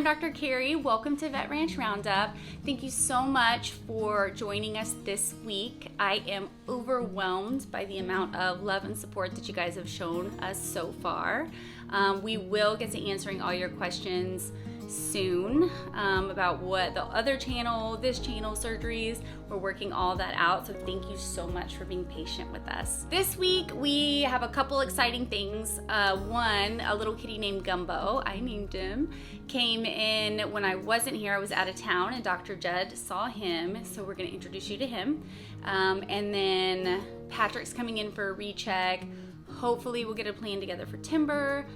Dr. Carrie. Welcome to Vet Ranch Roundup. Thank you so much for joining us this week. I am overwhelmed by the amount of love and support that you guys have shown us so far. We will get to answering all your questions soon about what the other channel, this channel, surgeries. We're working all that out, so thank you so much for being patient with us. This week we have a couple exciting things. One, a little kitty named Gumbo, I named him, came in when I wasn't here. I was out of town and Dr. Judd saw him, so we're going to introduce you to him. And then Patrick's coming in for a recheck. Hopefully we'll get a plan together for Timber.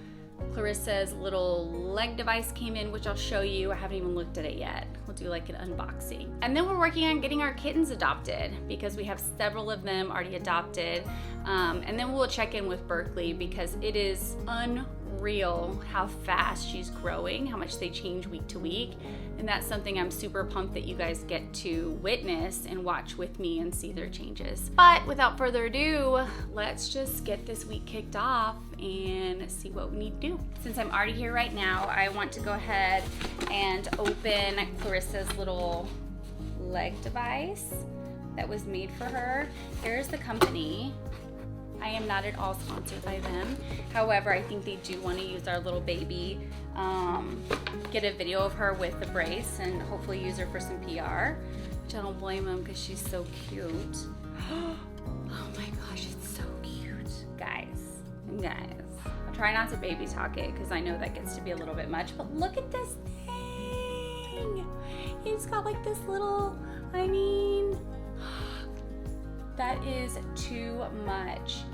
Clarissa's little leg device came in, which I'll show you. I haven't even looked at it yet. We'll do like an unboxing. And then we're working on getting our kittens adopted because we have several of them already adopted. And then we'll check in with Berkeley because it is unreal how fast she's growing, how much they change week to week. And that's something I'm super pumped that you guys get to witness and watch with me and see their changes. But without further ado, let's just get this week kicked off and see what we need to do. Since I'm already here right now, I want to go ahead and open Clarissa's little leg device that was made for her. Here's the company. I am not at all sponsored by them. However, I think they do want to use our little baby, get a video of her with the brace and hopefully use her for some PR, which I don't blame them because she's so cute. Oh my gosh, it's so cute. Guys, I'll try not to baby talk it because I know that gets to be a little bit much, but look at this thing. It's got like this little, that is too much.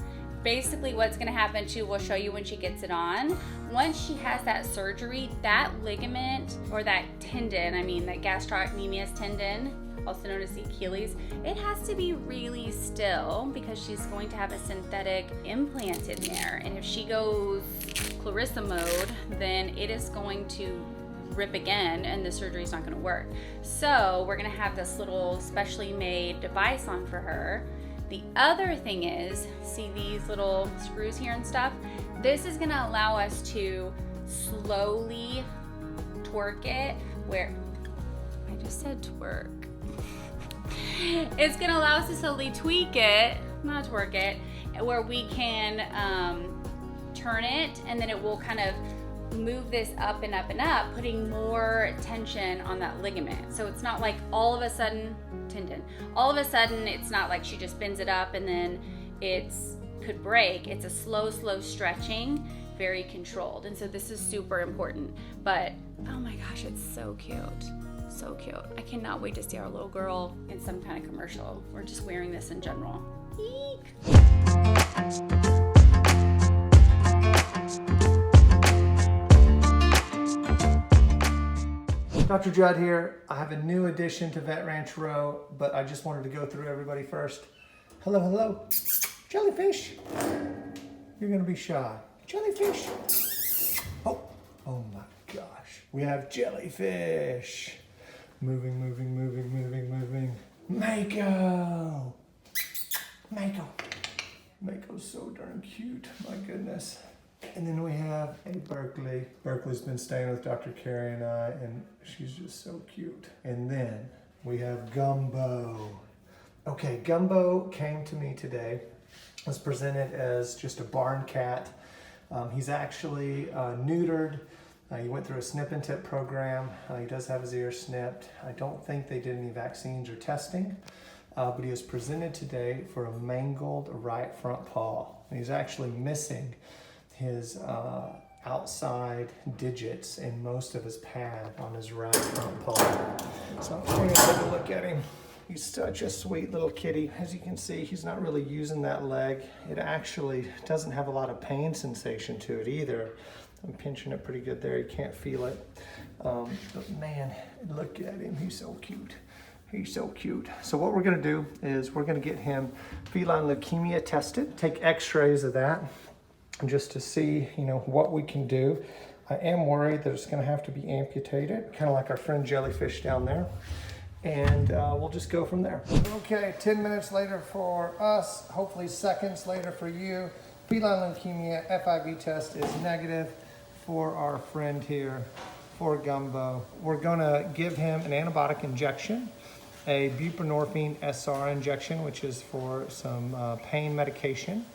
Basically what's gonna happen too, we'll show you when she gets it on. Once she has that surgery, that ligament or that tendon, that gastrocnemius tendon, also known as the Achilles, it has to be really still because she's going to have a synthetic implant in there. And if she goes Clarissa mode, then it is going to rip again and the surgery is not going to work. So we're going to have this little specially made device on for her. The other thing is, see these little screws here and stuff? This is going to allow us to slowly twerk it where, I just said twerk. It's going to allow us to slowly tweak it, not twerk it, where we can turn it and then it will kind of move this up and up and up, putting more tension on that ligament. So it's not like all of a sudden, all of a sudden it's not like she just bends it up and then could break. It's a slow stretching, very controlled. And so this is super important. But oh my gosh, it's so cute. So cute. I cannot wait to see our little girl in some kind of commercial. We're just wearing this in general. Eek. Dr. Judd here. I have a new addition to Vet Ranch Row, but I just wanted to go through everybody first. Hello, hello. Jellyfish. You're gonna be shy. Jellyfish. Oh my gosh. We have jellyfish. Moving. Mako. Mako's so darn cute, my goodness. And then we have a Berkeley. Berkeley's been staying with Dr. Carrie and I, and she's just so cute. And then we have Gumbo. Okay, Gumbo came to me today, was presented as just a barn cat. He's actually neutered. He went through a snip and tip program. He does have his ears snipped. I don't think they did any vaccines or testing, but he was presented today for a mangled right front paw. And he's actually missing his outside digits and most of his pad on his right front paw. So I'm going to take a look at him. He's such a sweet little kitty. As you can see, he's not really using that leg. It actually doesn't have a lot of pain sensation to it either. I'm pinching it pretty good there. You can't feel it. But man, look at him. He's so cute. He's so cute. So what we're gonna do is we're gonna get him feline leukemia tested, take x-rays of that, just to see, what we can do. I am worried that it's gonna have to be amputated, kind of like our friend Jellyfish down there. And we'll just go from there. Okay, 10 minutes later for us, hopefully seconds later for you. Feline leukemia FIV test is negative for our friend here. for Gumbo. We're gonna give him an antibiotic injection, a buprenorphine SR injection, which is for some pain medication,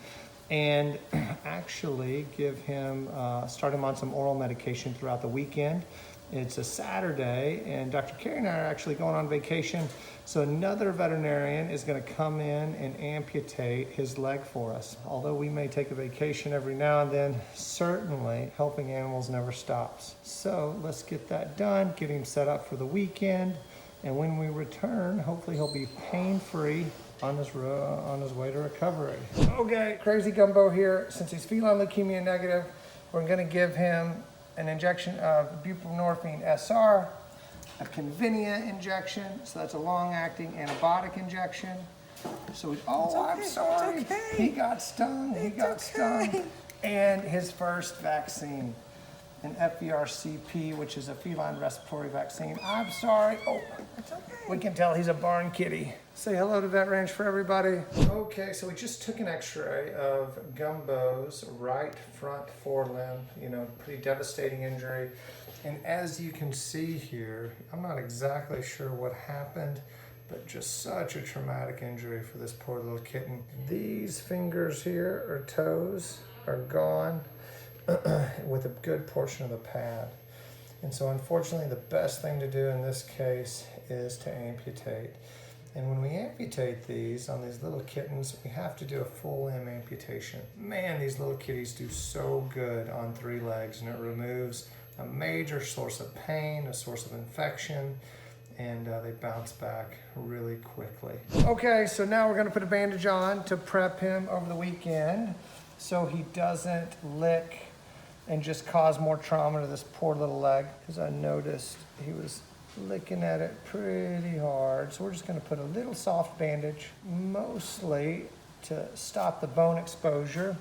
and actually give him, start him on some oral medication throughout the weekend. It's a Saturday, and Dr. Carey and I are actually going on vacation, so another veterinarian is going to come in and amputate his leg for us. Although we may take a vacation every now and then, certainly helping animals never stops. So let's get that done, get him set up for the weekend, and when we return, hopefully he'll be pain-free on his way to recovery. Okay, Crazy Gumbo here. Since he's feline leukemia negative, we're going to give him an injection of buprenorphine SR, a Convinia injection, so that's a long-acting antibiotic injection. So, I'm sorry, he got stung, and his first vaccine, an FVRCP, which is a feline respiratory vaccine. I'm sorry. Oh, it's okay. We can tell he's a barn kitty. Say hello to Vet Ranch for everybody. Okay, so we just took an x-ray of Gumbo's right front forelimb, pretty devastating injury. And as you can see here, I'm not exactly sure what happened, but just such a traumatic injury for this poor little kitten. These fingers here, or toes, are gone with a good portion of the pad. And so unfortunately the best thing to do in this case is to amputate. And when we amputate these on these little kittens, we have to do a full limb amputation. Man, these little kitties do so good on 3 legs, and it removes a major source of pain, a source of infection, and they bounce back really quickly. Okay, so now we're gonna put a bandage on to prep him over the weekend so he doesn't lick and just cause more trauma to this poor little leg, because I noticed he was licking at it pretty hard. So we're just gonna put a little soft bandage, mostly to stop the bone exposure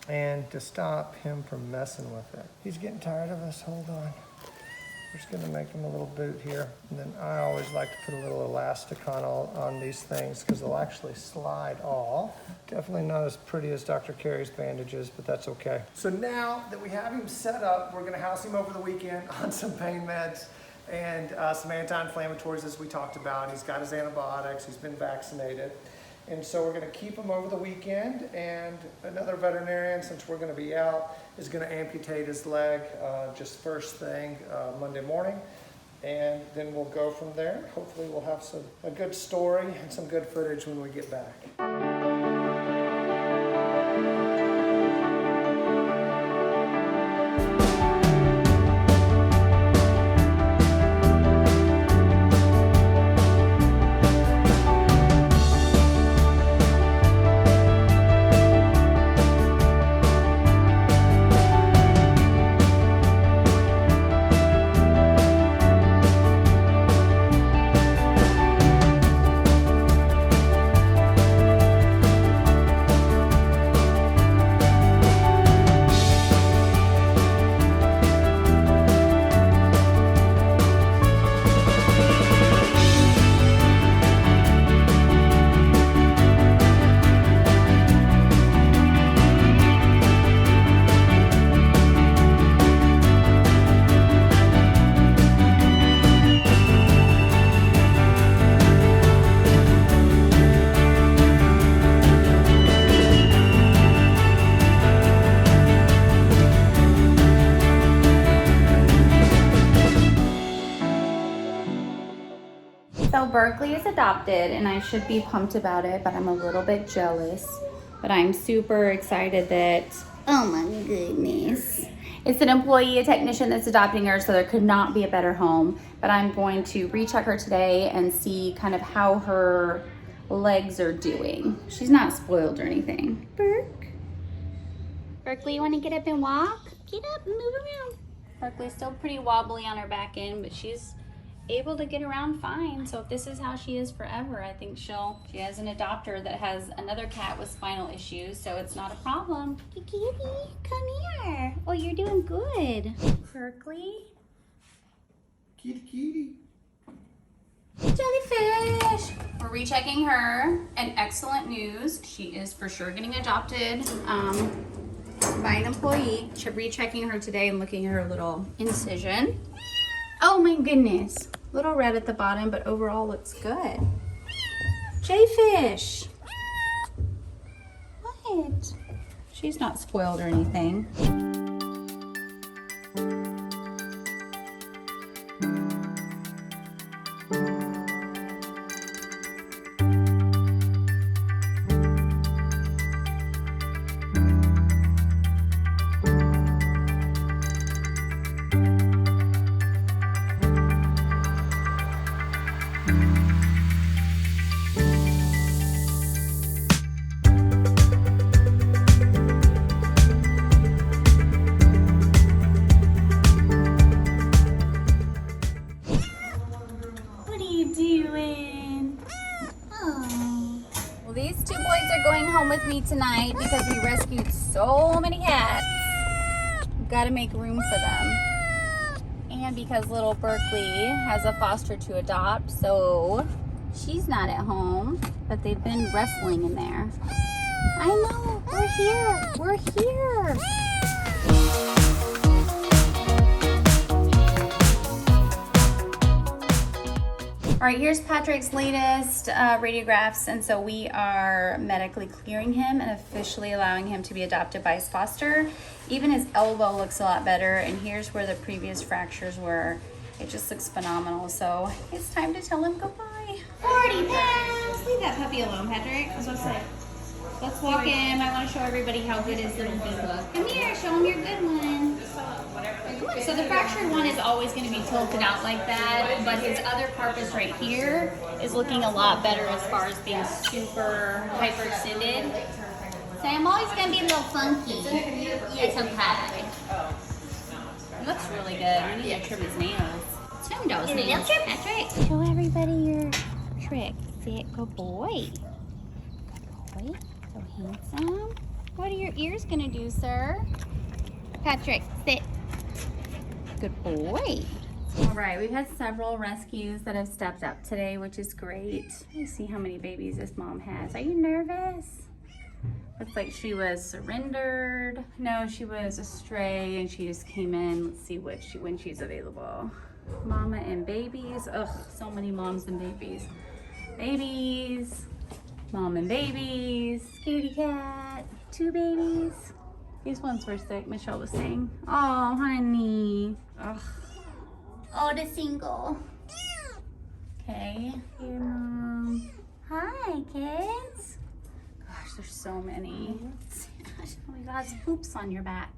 and to stop him from messing with it. He's getting tired of us, hold on. We're just gonna make him a little boot here. And then I always like to put a little elastic on these things because they'll actually slide off. Definitely not as pretty as Dr. Carey's bandages, but that's okay. So now that we have him set up, we're gonna house him over the weekend on some pain meds and some anti-inflammatories as we talked about. He's got his antibiotics, he's been vaccinated. And so we're gonna keep him over the weekend, and another veterinarian, since we're gonna be out, is gonna amputate his leg just first thing Monday morning. And then we'll go from there. Hopefully we'll have a good story and some good footage when we get back. So Berkeley is adopted, and I should be pumped about it, but I'm a little bit jealous. But I'm super excited that, oh my goodness. It's an employee, a technician that's adopting her, so there could not be a better home. But I'm going to recheck her today and see kind of how her legs are doing. She's not spoiled or anything. Berkeley, you want to get up and walk? Get up and move around. Berkeley's still pretty wobbly on her back end, but she's able to get around fine. So if this is how she is forever, I think she has an adopter that has another cat with spinal issues, so it's not a problem. Kitty, come here. Oh, you're doing good. Berkeley. Kitty. Jellyfish. We're rechecking her, and excellent news. She is for sure getting adopted. by an employee. Rechecking her today and looking at her little incision. Oh my goodness. Little red at the bottom, but overall looks good. Jellyfish. What? She's not spoiled or anything. These two boys are going home with me tonight because we rescued so many cats. We've got to make room for them. And because little Berkeley has a foster to adopt, so she's not at home, but they've been wrestling in there. I know, we're here. We're here. All right, here's Patrick's latest radiographs, and so we are medically clearing him and officially allowing him to be adopted by his foster. Even his elbow looks a lot better, and here's where the previous fractures were. It just looks phenomenal, so it's time to tell him goodbye. 40 pounds! Leave that puppy alone, Patrick. I was about to say. Let's walk in. I want to show everybody how good his little feet look. Come here, show him your good one. So the fractured one is always going to be tilted out like that, but his other carpus right here is looking a lot better as far as being super hyperextended. So I'm always going to be a little funky. It's okay. It looks really good. We need to trim his nails. Trim those nails, Patrick. Show everybody your trick. Sit, good boy. Good boy. So handsome. What are your ears going to do, sir? Patrick, sit. Good boy. All right, we've had several rescues that have stepped up today, which is great. Let's see how many babies this mom has. Are you nervous? Looks like she was surrendered. No, she was a stray and she just came in. Let's see when she's available. Mama and babies. Ugh, so many moms and babies. Babies. Mom and babies. Kitty cat. 2 babies. These ones were sick, Michelle was saying. Oh, honey. Ugh. Oh, the single. Okay. Here, Mom. Hi, kids. Gosh, there's so many. Oh my gosh, poops on your back.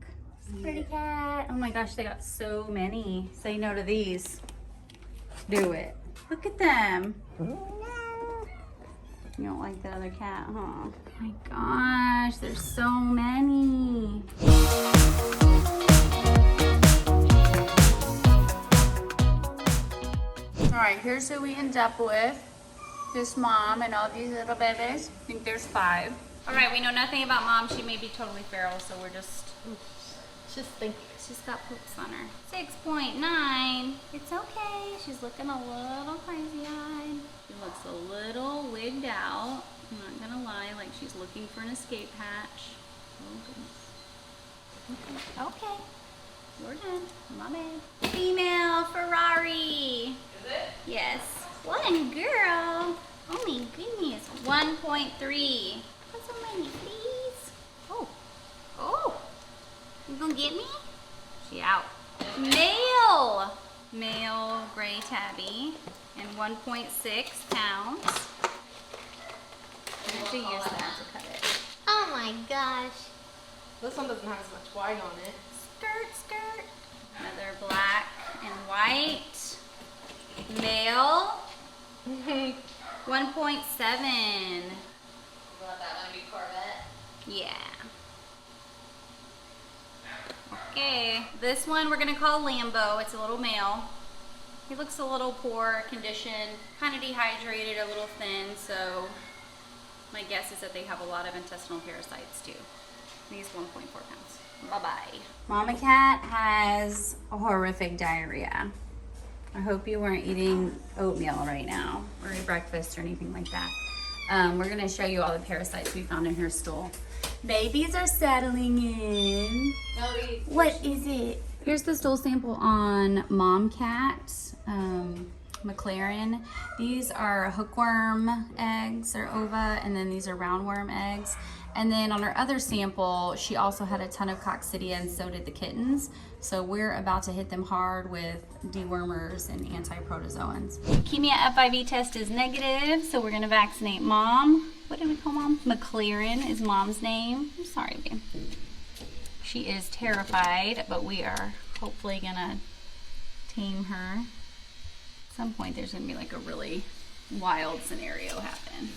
Pretty cat. Oh my gosh, they got so many. Say no to these. Do it. Look at them. You don't like the other cat, huh? Oh my gosh, there's so many. All right, here's who we end up with. This mom and all these little babies. I think there's 5. All right, we know nothing about mom. She may be totally feral, so we're just thinking. She's got poops on her. 6.9. It's okay. She's looking a little crazy-eyed. She looks a little wigged out. I'm not gonna lie, like she's looking for an escape hatch. Oh goodness. Okay. We're done. My bad. Female Ferrari. Is it? Yes. One girl. Oh my goodness. 1.3. Put some money, please. Oh. Oh. You gonna get me? She out. Male. Male gray tabby. And 1.6 pounds. I have to use that to cut it. Oh my gosh. This one doesn't have as much white on it. Skirt. Another black and white. Male. 1.7. You want that one to be Corvette? Yeah. Okay, this one we're gonna call Lambo. It's a little male. He looks a little poor condition, kind of dehydrated, a little thin, so my guess is that they have a lot of intestinal parasites too. He's 1.4 pounds. Bye-bye. Mama cat has a horrific diarrhea. I hope you weren't eating oatmeal right now, or breakfast or anything like that. We're gonna show you all the parasites we found in her stool. Babies are settling in. What is it? Here's the stool sample on mom cat, McLaren. These are hookworm eggs or ova, and then these are roundworm eggs. And then on her other sample, she also had a ton of coccidia, and so did the kittens. So we're about to hit them hard with dewormers and anti-protozoans. Leukemia FIV test is negative, so we're gonna vaccinate mom. What did we call mom? McLaren is mom's name. I'm sorry, babe. She is terrified, but we are hopefully gonna tame her. At some point there's gonna be like a really wild scenario happen.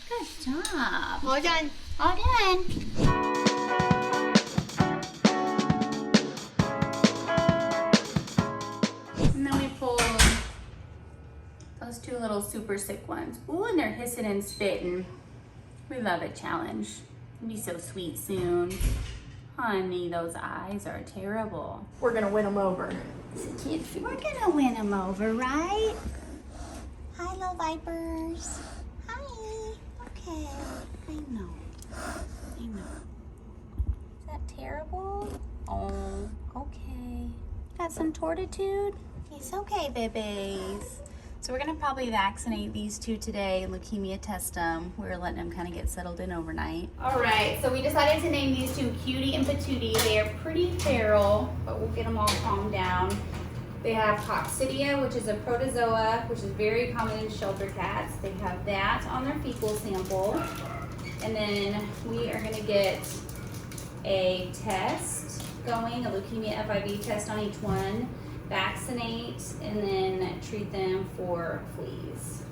Good job. All done. All done. And then we pulled those two little super sick ones. Ooh, and they're hissing and spitting. We love a challenge. It'll be so sweet soon. Honey, those eyes are terrible. We're gonna win them over. We're gonna win them over, right? Hi, little vipers. Hi. Okay. I know. I know. Is that terrible? Oh, okay. Got some tortitude? It's okay, babies. So we're gonna probably vaccinate these two today, leukemia test them. We're letting them kind of get settled in overnight. All right, so we decided to name these two Cutie and Patootie. They are pretty feral, but we'll get them all calmed down. They have coccidia, which is a protozoa, which is very common in shelter cats. They have that on their fecal sample. And then we are gonna get a test going, a leukemia FIV test on each one, vaccinate, and then treat them for fleas.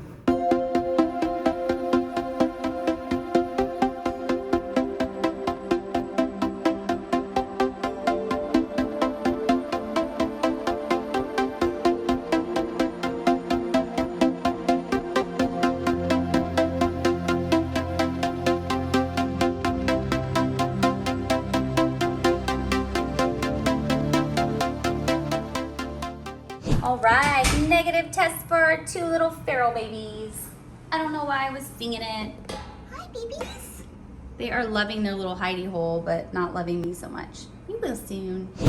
All right, negative test for our two little feral babies. I don't know why I was singing it. Hi, babies. They are loving their little hidey hole, but not loving me so much. You will soon. So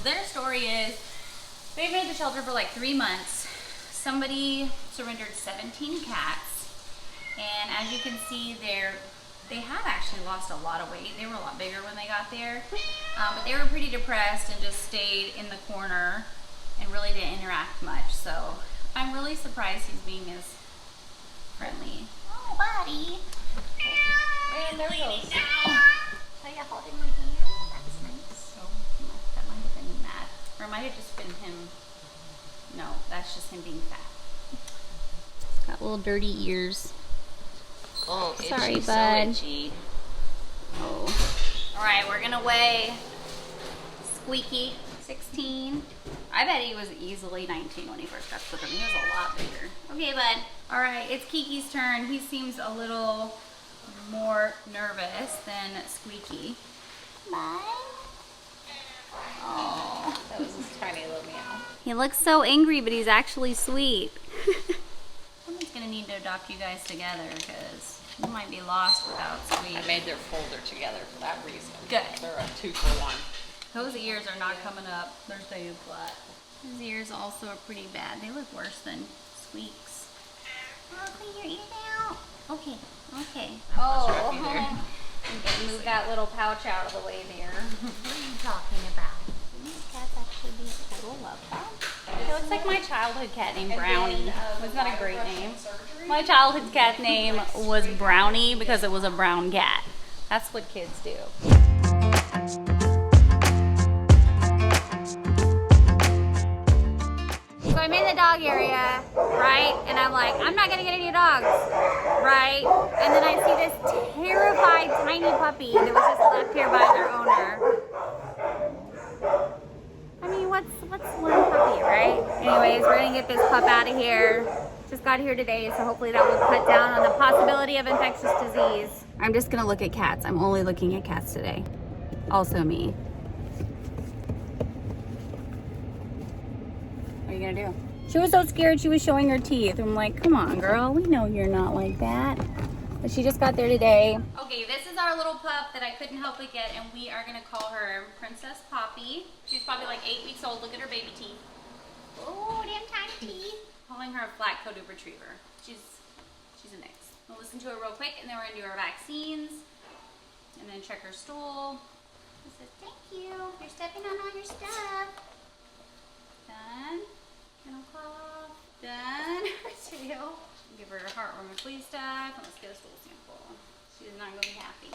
their story is, they've been at the shelter for like 3 months. Somebody surrendered 17 cats, and as you can see, they have actually lost a lot of weight. They were a lot bigger when they got there, but they were pretty depressed and just stayed in the corner and really didn't interact much. So I'm really surprised he's being as friendly. Oh, buddy. And there goes. Are you holding my hand? That's nice. So that might have been mad, or it might have just been him. No, that's just him being fat. It's got little dirty ears. Oh, sorry, itchy, bud. so itchy. Oh. All right, we're gonna weigh Squeaky, 16. I bet he was easily 19 when he first got with him. He was a lot bigger. Okay, bud. All right, it's Kiki's turn. He seems a little more nervous than Squeaky. Bye. Oh, That was his tiny little meow. he looks so angry, but he's actually sweet. Someone's gonna need to adopt you guys together because you might be lost without Squeak. I made their folder together for that reason. Good. They're a 2-for-1. Those ears are not coming up. They're staying flat. His ears also are pretty bad. They look worse than Squeak's. Oh, clean your ears out. Okay, okay. much rough either. Okay, move that little pouch out of the way there. What are you talking about? Can these cats actually be a total love bug? It looks like my childhood cat named Brownie. Wasn't that a great name? My childhood cat name was Brownie because it was a brown cat. That's what kids do. So I'm in the dog area, right? And I'm like, I'm not gonna get any dogs, right? And then I see this terrified tiny puppy that was just left here by their owner. I mean, what's one puppy, right? Anyways, we're gonna get this pup out of here. Just got here today, so hopefully that will cut down on the possibility of infectious disease. I'm just gonna look at cats. I'm only looking at cats today. Also me. are you gonna do? She was so scared she was showing her teeth. I'm like, come on, girl. We know you're not like that. But she just got there today. Okay, this is our little pup that I couldn't help but get, and we are gonna call her Princess Poppy. She's probably like 8 weeks old. Look at her baby teeth. Oh, damn tiny teeth. Calling her a flat-coated retriever. She's a mix. We'll listen to her real quick, and then we're gonna do our vaccines, and then check her stool. It says, thank you. You're stepping on all your stuff. Done. Kennel cough. Done. Her tail. Give her heartworm and flea stuff. Let's get a stool sample. She's not going to be happy.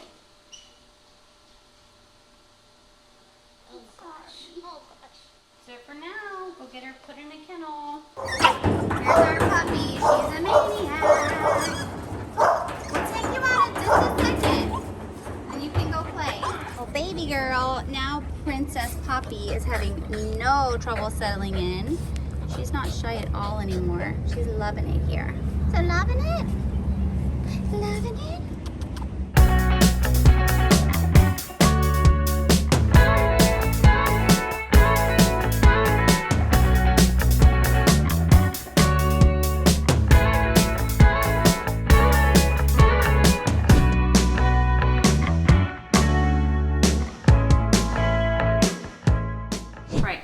Oh gosh. Oh gosh. So for now, go get her put in a kennel. Here's our puppy. She's a maniac. We'll take you out in just a second. And you can go play. Oh, baby girl. Now Princess Poppy is having no trouble settling in. She's not shy at all anymore. She's loving it here. So loving it? Loving it?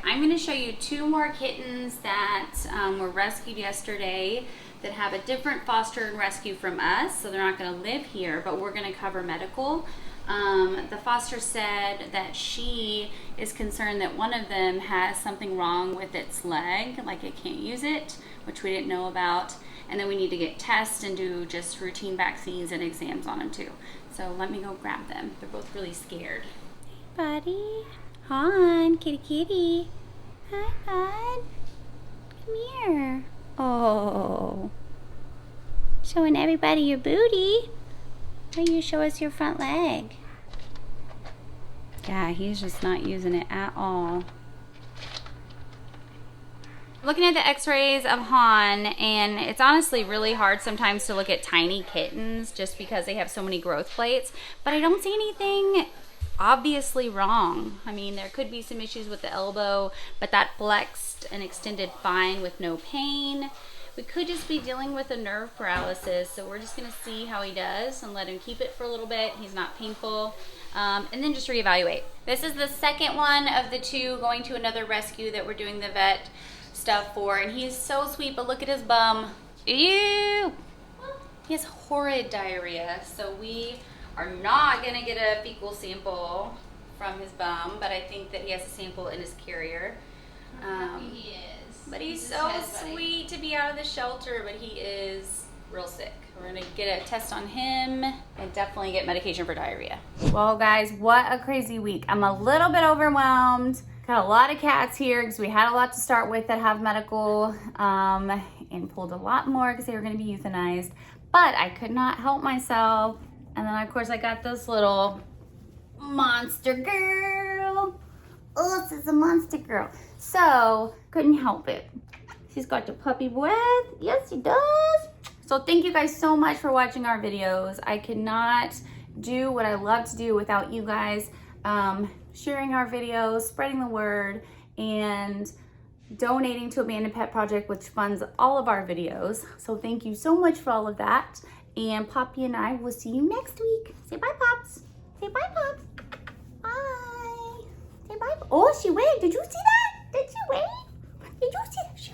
I'm going to show you 2 more kittens that were rescued yesterday that have a different foster and rescue from us, so they're not going to live here, but we're going to cover medical. The foster said that she is concerned that one of them has something wrong with its leg, like it can't use it, which we didn't know about, and then we need to get tests and do just routine vaccines and exams on them too. So let me go grab them. They're both really scared. Hey buddy. Hon, kitty kitty. Hi, bud. Come here. Oh. Showing everybody your booty. Why don't you show us your front leg? Yeah, he's just not using it at all. Looking at the x-rays of Han, and it's honestly really hard sometimes to look at tiny kittens just because they have so many growth plates, but I don't see anything obviously wrong. I mean, there could be some issues with the elbow, but that flexed and extended fine with no pain. We could just be dealing with a nerve paralysis, so we're just gonna see how he does and let him keep it for a little bit. He's not painful, and then just reevaluate. This is the second one of the 2 going to another rescue that we're doing the vet stuff for, and he's so sweet, but look at his bum. Ew! He has horrid diarrhea, so we are not gonna get a fecal sample from his bum, but I think that he has a sample in his carrier. He is. But he's so sweet to be out of the shelter, but he is real sick. We're gonna get a test on him and definitely get medication for diarrhea. Well guys, what a crazy week. I'm a little bit overwhelmed. Got a lot of cats here because we had a lot to start with that have medical, and pulled a lot more because they were gonna be euthanized. But I could not help myself. And then of course I got this little monster girl. Oh, this is a monster girl. So, couldn't help it. She's got the puppy breath. Yes, she does. So thank you guys so much for watching our videos. I could not do what I love to do without you guys sharing our videos, spreading the word, and donating to Abandoned Pet Project, which funds all of our videos. So thank you so much for all of that. And Poppy and I will see you next week. Say bye, Pops. Say bye, Pops. Bye. Say bye. Oh, she waved. Did you see that? Did she wave? Did you see that? She